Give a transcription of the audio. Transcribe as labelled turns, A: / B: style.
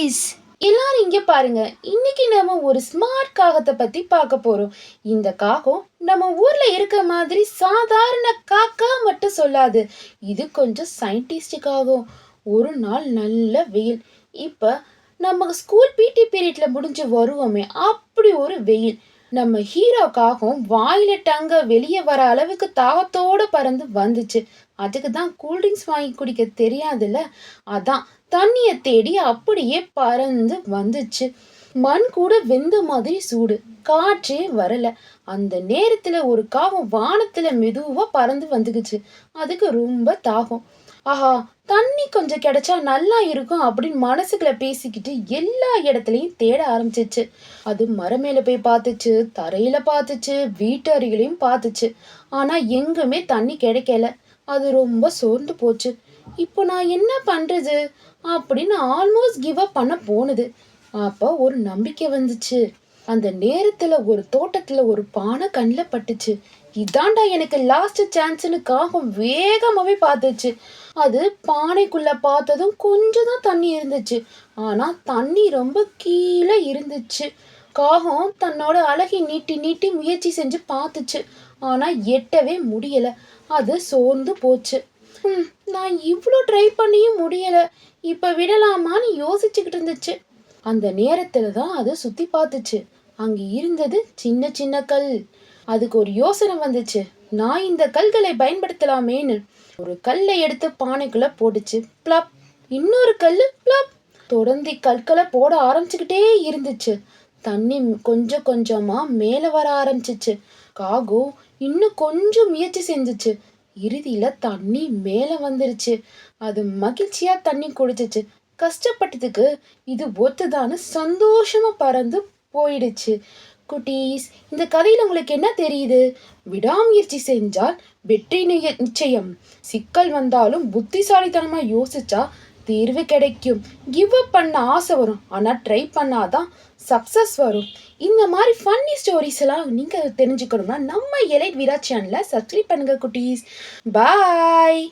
A: குட்டீஸ், எல்லாரும் இங்க பாருங்க. இன்னைக்கு நாம ஒரு ஸ்மார்ட் காகத்தை பத்தி பார்க்க போறோம். இந்த காகம் நம்ம ஊர்ல இருக்க மாதிரி சாதாரண காக்கா மட்டும் சொல்லாது. இது கொஞ்சம் சயின்டிஸ்டிக் ஆகும். ஒரு நாள் நல்ல வெயில். இப்ப நம்ம ஸ்கூல் பிடி பீரியட்ல முடிஞ்சு வருவோமே, அப்படி ஒரு வெயில். நம்ம ஹீரோக்காகவும் வாயில டங்க வெளியே வர அளவுக்கு தாகத்தோட பறந்து வந்துச்சு. அதுக்கு தான் கூல்ட்ரிங்க்ஸ் வாங்கி குடிக்க தெரியாதுல்ல. அதான் தண்ணிய தேடி அப்படியே பறந்து வந்துச்சு. மண் கூட வெந்த மாதிரி சூடு. காற்றே வரல. அந்த நேரத்துல ஒரு காகம் வானத்துல மெதுவா பறந்து வந்துக்குச்சு. அதுக்கு ரொம்ப தாகம். ஆஹா, தண்ணி கொஞ்சம் கிடைச்சா நல்லா இருக்கும் அப்படின்னு மனசுக்குள்ள பேசிக்கிட்டு எல்லா இடத்துலயும் தேட ஆரம்பிச்சிச்சு. அது மரம் மேல போய் பார்த்துச்சு, தரையில பார்த்துச்சு, வீட்டு அருகிலையும் பார்த்துச்சு. ஆனா எங்குமே தண்ணி கிடைக்கல. அது ரொம்ப சோர்ந்து போச்சு. இப்போ நான் என்ன பண்றது அப்படின்னு ஆல்மோஸ்ட் கிவ் அப் பண்ண போனது. அப்ப ஒரு நம்பிக்கை வந்துச்சு. அந்த நேரத்துல ஒரு தோட்டத்துல ஒரு பானை கண்ணில் பட்டுச்சு. இதாண்டா எனக்கு லாஸ்ட் சான்ஸ்னு காகம் வேகமாவே பார்த்துச்சு. அது பானைக்குள்ள பார்த்ததும் கொஞ்சம் தான் தண்ணி இருந்துச்சு. ஆனா தண்ணி ரொம்ப கீழே இருந்துச்சு. காகம் தன்னோட அழகை நீட்டி நீட்டி முயற்சி செஞ்சு பார்த்துச்சு. ஆனா எட்டவே முடியல. அது சோர்ந்து போச்சு. நான் இவ்வளோ ட்ரை பண்ணியும் முடியல. இப்ப விடலாமான்னு யோசிச்சுக்கிட்டு இருந்துச்சு. அந்த நேரத்துல தான் அது சுத்தி பார்த்துச்சு. அங்க இருந்தது சின்ன சின்ன கல். அதுக்கு ஒரு யோசனை வந்துச்சு. நான் இந்த கல்களை பயன்படுத்தலாமேன்னு ஒரு கல்லை எடுத்து பானைக்குள்ள போட்டுச்சு. பிளப். இன்னொரு கல்லு பிளப். தொடர்ந்து கற்களை போட ஆரம்பிச்சுக்கிட்டே இருந்துச்சு. தண்ணி கொஞ்சம் கொஞ்சமா மேல வர ஆரம்பிச்சிச்சு. காகம் இன்னும் கொஞ்சம் முயற்சி செஞ்சுச்சு. இறுதியில தண்ணி மேல வந்துருச்சு. அது மகிழ்ச்சியா தண்ணி குடிச்சிச்சு. கஷ்டப்பட்டதுக்கு இது ஒத்துதான்னு சந்தோஷமா பறந்து போயிடுச்சு. குட்டீஸ், இந்த கதையில உங்களுக்கு என்ன தெரியுது? விடாமுயற்சி செஞ்சால் வெற்றி நிச்சயம். சிக்கல் வந்தாலும் புத்திசாலித்தனமா யோசிச்சா தீர்வு கிடைக்கும். கிவ் அப் பண்ண ஆசை வரும், ஆனா ட்ரை பண்ணாதான் சக்சஸ் வரும். இந்த மாதிரி ஃபன்னி ஸ்டோரிஸ் எல்லாம் நீங்க தெரிஞ்சுக்கணும்னா நம்ம எலைட் வீரா சேனலை சப்ஸ்கிரைப் பண்ணுங்க குட்டீஸ். பாய்.